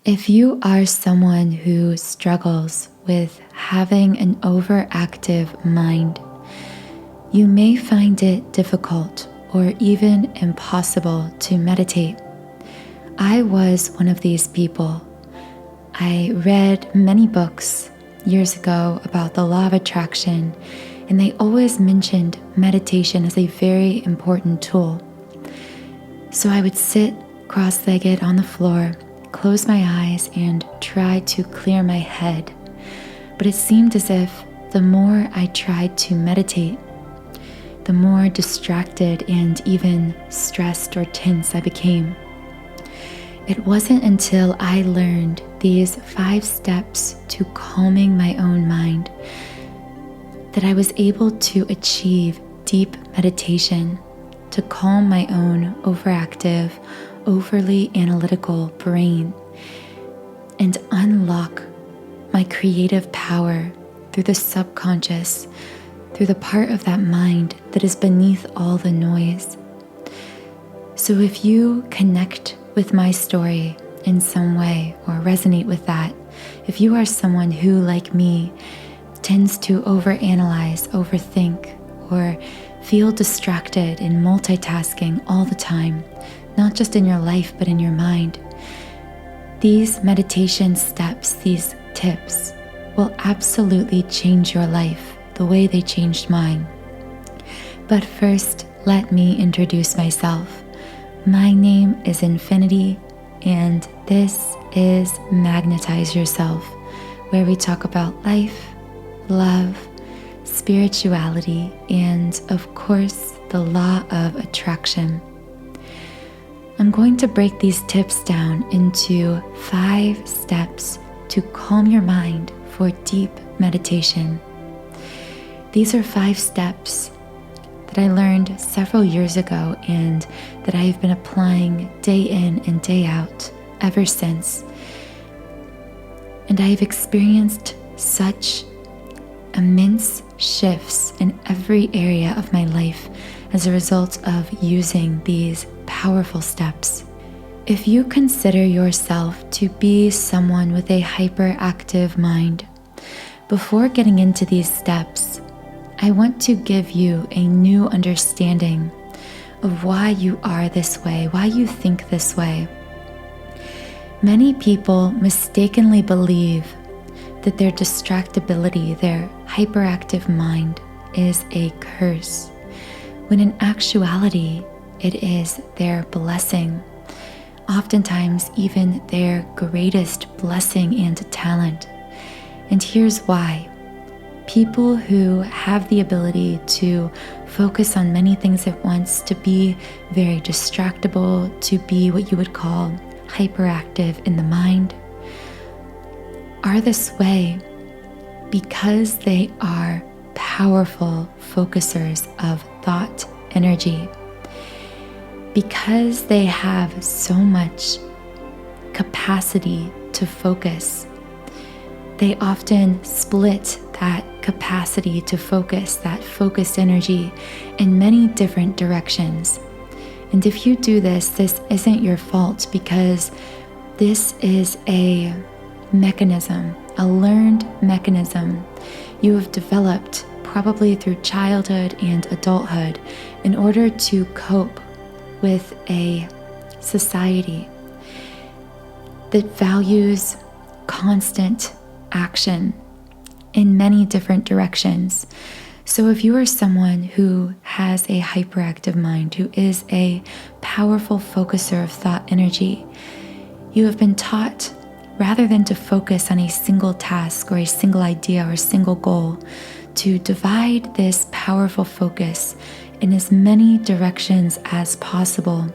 If you are someone who struggles with having an overactive mind, you may find it difficult or even impossible to meditate. I was one of these people. I read many books years ago about the law of attraction, and they always mentioned meditation as a very important tool. So I would sit cross-legged on the floor, close my eyes, and try to clear my head. But it seemed as if the more I tried to meditate, the more distracted and even stressed or tense I became. It wasn't until I learned these 5 steps to calming my own mind that I was able to achieve deep meditation to calm my own overactive, overly analytical brain and unlock my creative power through the subconscious, through the part of that mind that is beneath all the noise. So if you connect with my story in some way or resonate with that, if you are someone who, like me, tends to overanalyze, overthink, or feel distracted and multitasking all the time, not just in your life, but in your mind, these meditation steps, these tips, will absolutely change your life the way they changed mine. But first, let me introduce myself. My name is Infinity, and this is Magnetize Yourself, where we talk about life, love, spirituality, and of course, the law of attraction. I'm going to break these tips down into 5 steps to calm your mind for deep meditation. These are 5 steps that I learned several years ago and that I have been applying day in and day out ever since. And I have experienced such immense shifts in every area of my life as a result of using these powerful steps. If you consider yourself to be someone with a hyperactive mind, before getting into these steps, I want to give you a new understanding of why you are this way, why you think this way. Many people mistakenly believe that their distractibility, their hyperactive mind, is a curse, when in actuality, it is their blessing, oftentimes even their greatest blessing and talent. And here's why. People who have the ability to focus on many things at once, to be very distractible, to be what you would call hyperactive in the mind, are this way because they are powerful focusers of thought energy. Because they have so much capacity to focus, they often split that capacity to focus, that focused energy, in many different directions. And if you do this, this isn't your fault, because this is a mechanism, a learned mechanism you have developed probably through childhood and adulthood in order to cope with a society that values constant action in many different directions. So if you are someone who has a hyperactive mind, who is a powerful focuser of thought energy, you have been taught, rather than to focus on a single task or a single idea or a single goal, to divide this powerful focus in as many directions as possible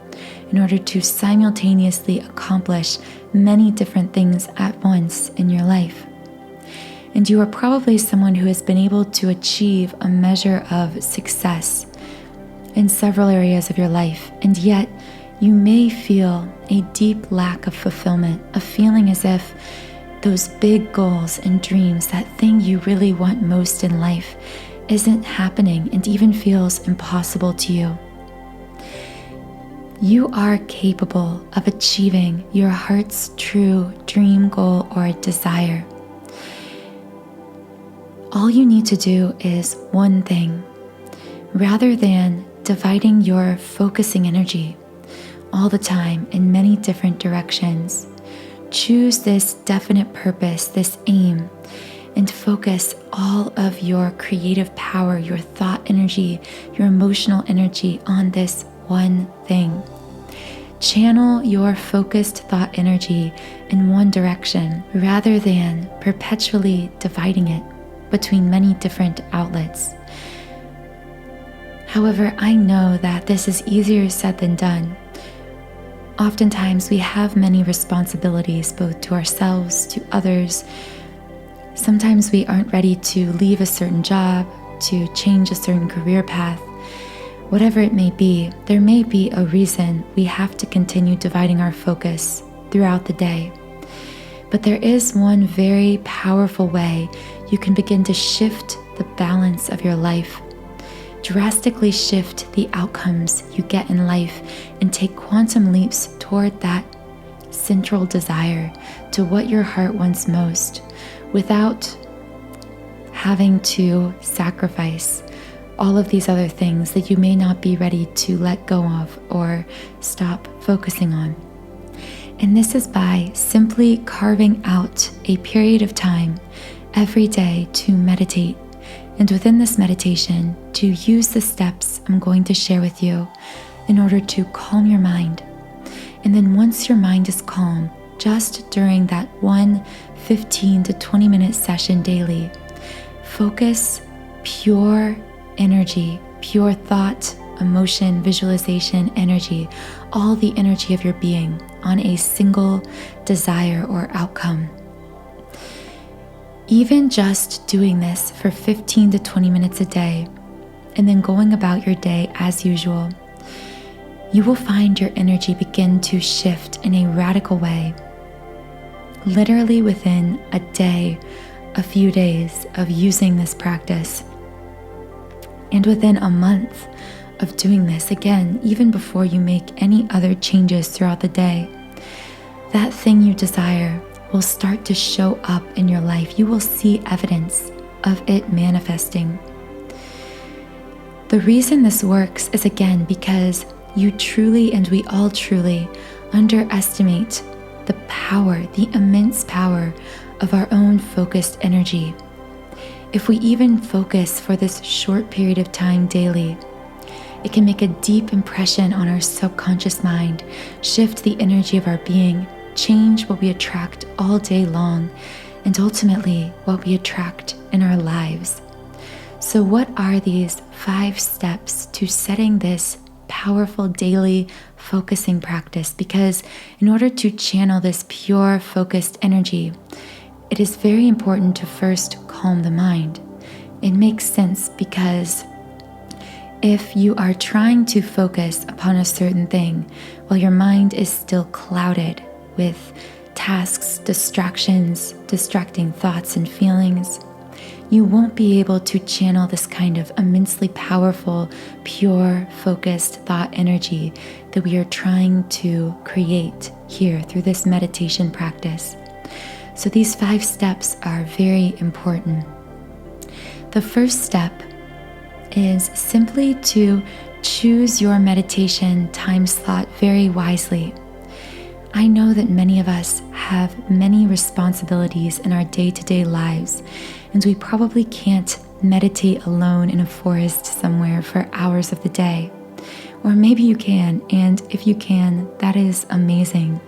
in order to simultaneously accomplish many different things at once in your life. And you are probably someone who has been able to achieve a measure of success in several areas of your life, and yet you may feel a deep lack of fulfillment, a feeling as if those big goals and dreams, that thing you really want most in life, isn't happening and even feels impossible to you. You are capable of achieving your heart's true dream, goal, or desire. All you need to do is one thing. Rather than dividing your focusing energy all the time in many different directions, choose this definite purpose, this aim, and focus all of your creative power, your thought energy, your emotional energy on this one thing. Channel your focused thought energy in one direction rather than perpetually dividing it between many different outlets. However, I know that this is easier said than done. Oftentimes we have many responsibilities, both to ourselves, to others. Sometimes we aren't ready to leave a certain job, to change a certain career path. Whatever it may be, there may be a reason we have to continue dividing our focus throughout the day. But there is one very powerful way you can begin to shift the balance of your life, drastically shift the outcomes you get in life, and take quantum leaps toward that central desire to what your heart wants most, without having to sacrifice all of these other things that you may not be ready to let go of or stop focusing on. And this is by simply carving out a period of time every day to meditate. And within this meditation, to use the steps I'm going to share with you in order to calm your mind. And then once your mind is calm, just during that 15 to 20 minute session daily, focus pure energy, pure thought, emotion, visualization, energy, all the energy of your being on a single desire or outcome. Even just doing this for 15 to 20 minutes a day, and then going about your day as usual, you will find your energy begin to shift in a radical way. Literally within a day, a few days of using this practice, and within a month of doing this, again, even before you make any other changes throughout the day, that thing you desire will start to show up in your life. You will see evidence of it manifesting. The reason this works is, again, because you truly, and we all truly, underestimate the power, the immense power of our own focused energy. If we even focus for this short period of time daily, it can make a deep impression on our subconscious mind, shift the energy of our being, change what we attract all day long, and ultimately what we attract in our lives. So what are these 5 steps to setting this powerful daily focusing practice? Because in order to channel this pure focused energy, it is very important to first calm the mind. It makes sense because if you are trying to focus upon a certain thing while your mind is still clouded with tasks, distractions, distracting thoughts and feelings, you won't be able to channel this kind of immensely powerful, pure, focused thought energy that we are trying to create here through this meditation practice. So these 5 steps are very important. The first step is simply to choose your meditation time slot very wisely. I know that many of us have many responsibilities in our day-to-day lives, and we probably can't meditate alone in a forest somewhere for hours of the day. Or maybe you can, and if you can, that is amazing.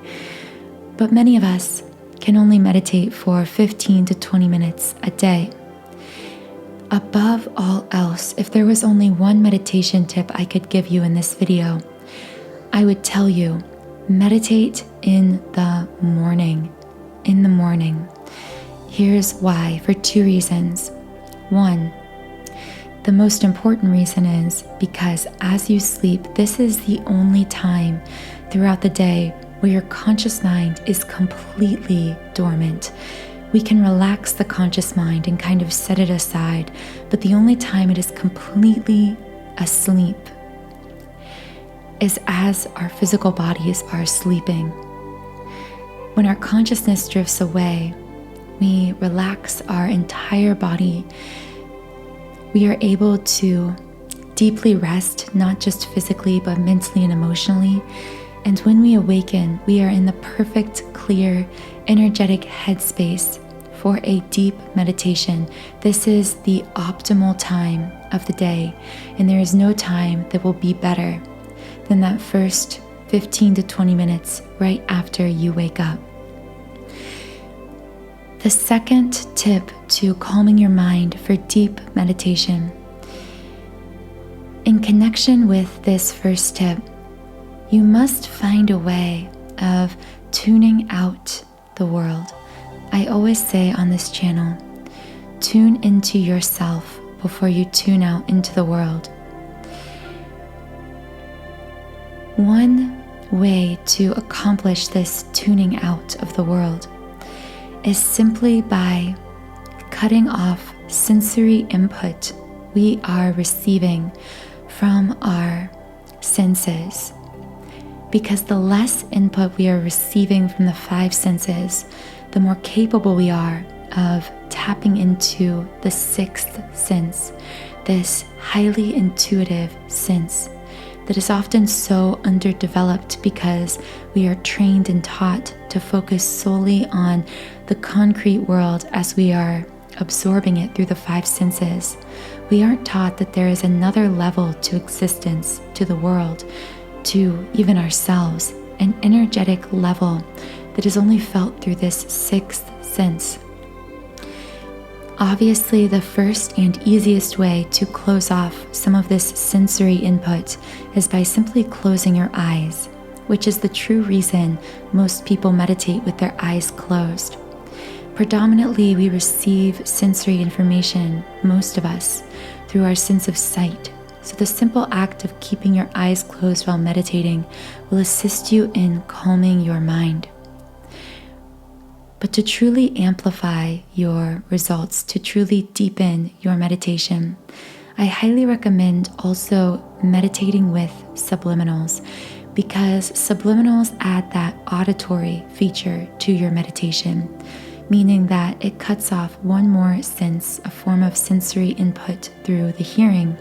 But many of us can only meditate for 15 to 20 minutes a day. Above all else, if there was only one meditation tip I could give you in this video, I would tell you, meditate in the morning. In the morning. Here's why, for 2 reasons. 1, the most important reason is because as you sleep, this is the only time throughout the day where your conscious mind is completely dormant. We can relax the conscious mind and kind of set it aside, but the only time it is completely asleep is as our physical bodies are sleeping. When our consciousness drifts away, we relax our entire body. We are able to deeply rest, not just physically, but mentally and emotionally. And when we awaken, we are in the perfect, clear, energetic headspace for a deep meditation. This is the optimal time of the day, and there is no time that will be better than that first 15 to 20 minutes right after you wake up. The second tip to calming your mind for deep meditation. In connection with this first tip, you must find a way of tuning out the world. I always say on this channel, tune into yourself before you tune out into the world. One way to accomplish this tuning out of the world is simply by cutting off sensory input we are receiving from our senses. Because the less input we are receiving from the five senses, the more capable we are of tapping into the sixth sense, this highly intuitive sense that is often so underdeveloped because we are trained and taught to focus solely on the concrete world as we are absorbing it through the five senses. We aren't taught that there is another level to existence, to the world, to even ourselves, an energetic level that is only felt through this sixth sense. Obviously, the first and easiest way to close off some of this sensory input is by simply closing your eyes, which is the true reason most people meditate with their eyes closed. Predominantly, we receive sensory information, most of us, through our sense of sight. So the simple act of keeping your eyes closed while meditating will assist you in calming your mind. But to truly amplify your results, to truly deepen your meditation, I highly recommend also meditating with subliminals, because subliminals add that auditory feature to your meditation, meaning that it cuts off one more sense, a form of sensory input through the hearing.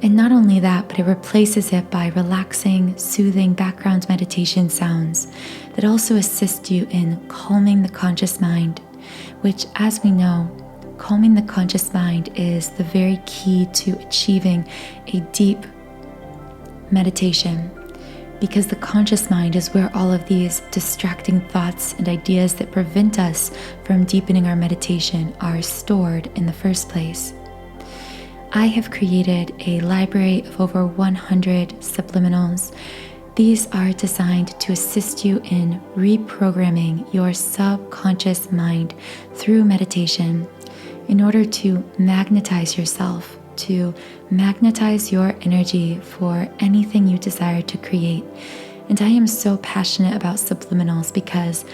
And not only that, but it replaces it by relaxing, soothing background meditation sounds that also assist you in calming the conscious mind, which, as we know, calming the conscious mind is the very key to achieving a deep meditation, because the conscious mind is where all of these distracting thoughts and ideas that prevent us from deepening our meditation are stored in the first place. I have created a library of over 100 subliminals. These are designed to assist you in reprogramming your subconscious mind through meditation in order to magnetize yourself, to magnetize your energy for anything you desire to create. And I am so passionate about subliminals because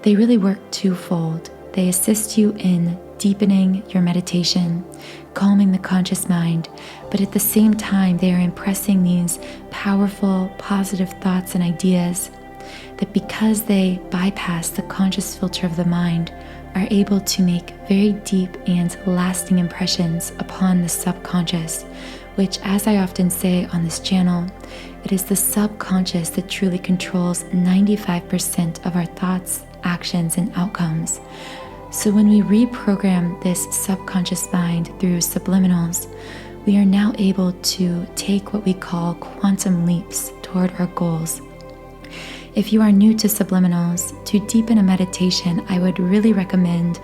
they really work twofold. They assist you in deepening your meditation, calming the conscious mind, but at the same time, they are impressing these powerful, positive thoughts and ideas that, because they bypass the conscious filter of the mind, are able to make very deep and lasting impressions upon the subconscious, which, as I often say on this channel, it is the subconscious that truly controls 95% of our thoughts, actions, and outcomes. So when we reprogram this subconscious mind through subliminals, we are now able to take what we call quantum leaps toward our goals. If you are new to subliminals, to deepen a meditation, I would really recommend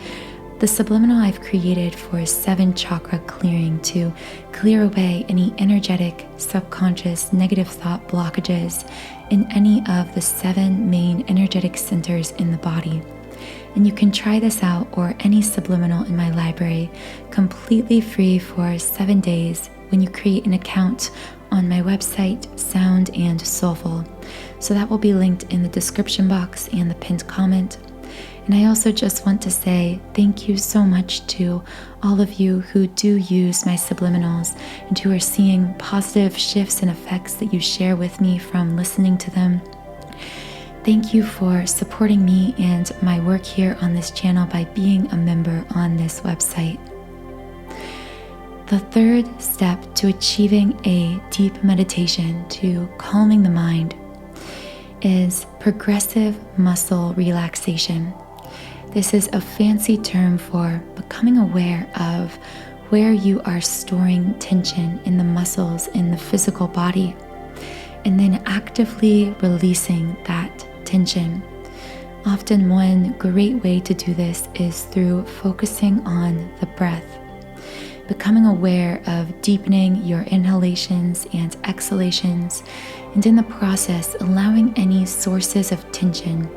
the subliminal I've created for 7 chakra clearing, to clear away any energetic, subconscious, negative thought blockages in any of the 7 main energetic centers in the body. And you can try this out, or any subliminal in my library, completely free for 7 days when you create an account on my website, Sound and Soulful. So that will be linked in the description box and the pinned comment. And I also just want to say thank you so much to all of you who do use my subliminals and who are seeing positive shifts and effects that you share with me from listening to them. Thank you for supporting me and my work here on this channel by being a member on this website. The third step to achieving a deep meditation, to calming the mind, is progressive muscle relaxation. This is a fancy term for becoming aware of where you are storing tension in the muscles in the physical body, and then actively releasing that tension. Often one great way to do this is through focusing on the breath, becoming aware of deepening your inhalations and exhalations, and in the process allowing any sources of tension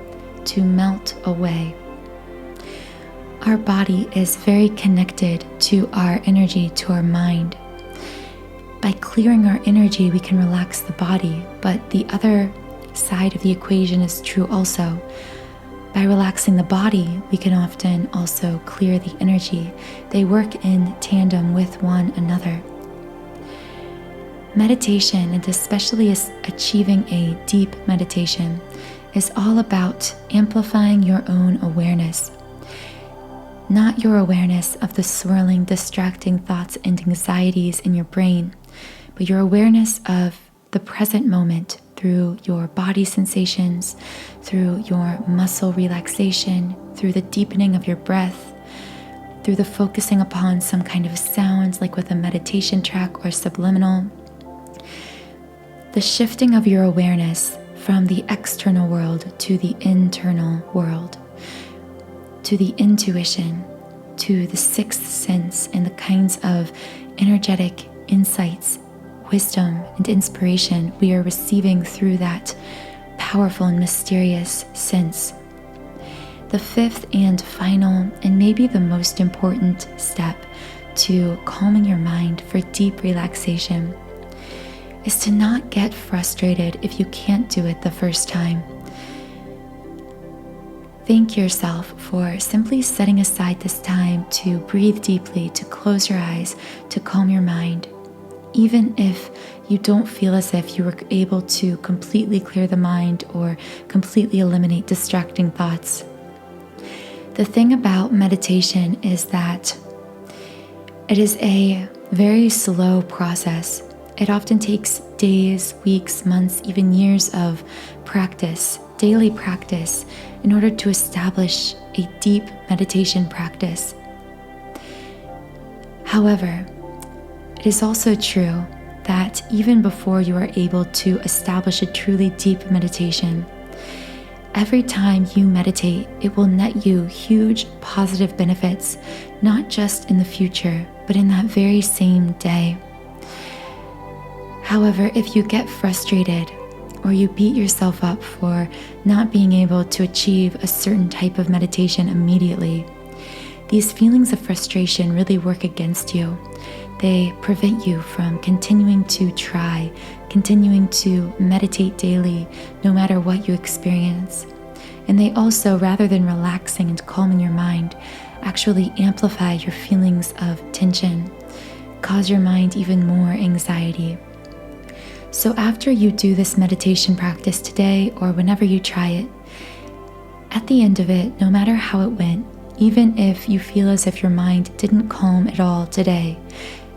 to melt away. Our body is very connected to our energy, to our mind. By clearing our energy, we can relax the body, but the other side of the equation is true also. By relaxing the body, we can often also clear the energy. They work in tandem with one another. Meditation, and especially achieving a deep meditation, is all about amplifying your own awareness. Not your awareness of the swirling, distracting thoughts and anxieties in your brain, but your awareness of the present moment through your body sensations, through your muscle relaxation, through the deepening of your breath, through the focusing upon some kind of sounds like with a meditation track or subliminal. The shifting of your awareness from the external world to the internal world, to the intuition, to the sixth sense, and the kinds of energetic insights, wisdom, and inspiration we are receiving through that powerful and mysterious sense. The fifth and final, and maybe the most important step to calming your mind for deep relaxation, is to not get frustrated if you can't do it the first time. Thank yourself for simply setting aside this time to breathe deeply, to close your eyes, to calm your mind. Even if you don't feel as if you were able to completely clear the mind or completely eliminate distracting thoughts. The thing about meditation is that it is a very slow process. It often takes days, weeks, months, even years of practice, daily practice, in order to establish a deep meditation practice. However, it is also true that even before you are able to establish a truly deep meditation, every time you meditate, it will net you huge positive benefits, not just in the future, but in that very same day. However, if you get frustrated or you beat yourself up for not being able to achieve a certain type of meditation immediately, these feelings of frustration really work against you. They prevent you from continuing to try, continuing to meditate daily, no matter what you experience. And they also, rather than relaxing and calming your mind, actually amplify your feelings of tension, cause your mind even more anxiety. So after you do this meditation practice today or whenever you try it, at the end of it, no matter how it went, even if you feel as if your mind didn't calm at all today,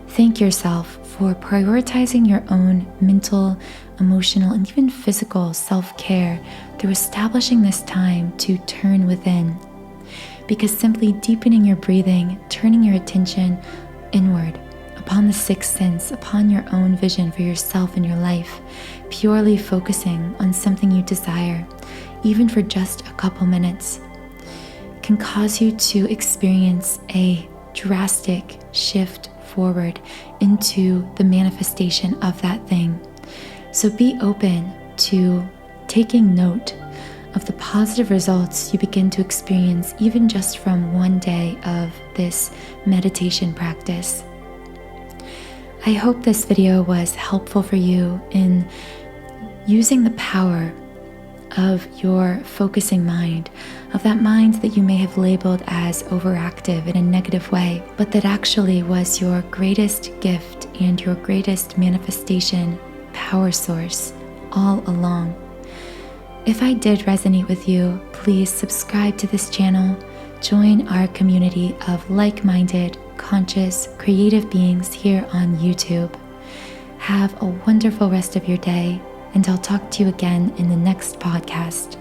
thank yourself for prioritizing your own mental, emotional, and even physical self-care through establishing this time to turn within. Because simply deepening your breathing, turning your attention inward, upon the sixth sense, upon your own vision for yourself and your life, purely focusing on something you desire, even for just a couple minutes, can cause you to experience a drastic shift forward into the manifestation of that thing. So be open to taking note of the positive results you begin to experience even just from one day of this meditation practice. I hope this video was helpful for you in using the power of your focusing mind, of that mind that you may have labeled as overactive in a negative way, but that actually was your greatest gift and your greatest manifestation, power source, all along. If I did resonate with you, please subscribe to this channel, join our community of like-minded, conscious, creative beings here on YouTube. Have a wonderful rest of your day, and I'll talk to you again in the next podcast.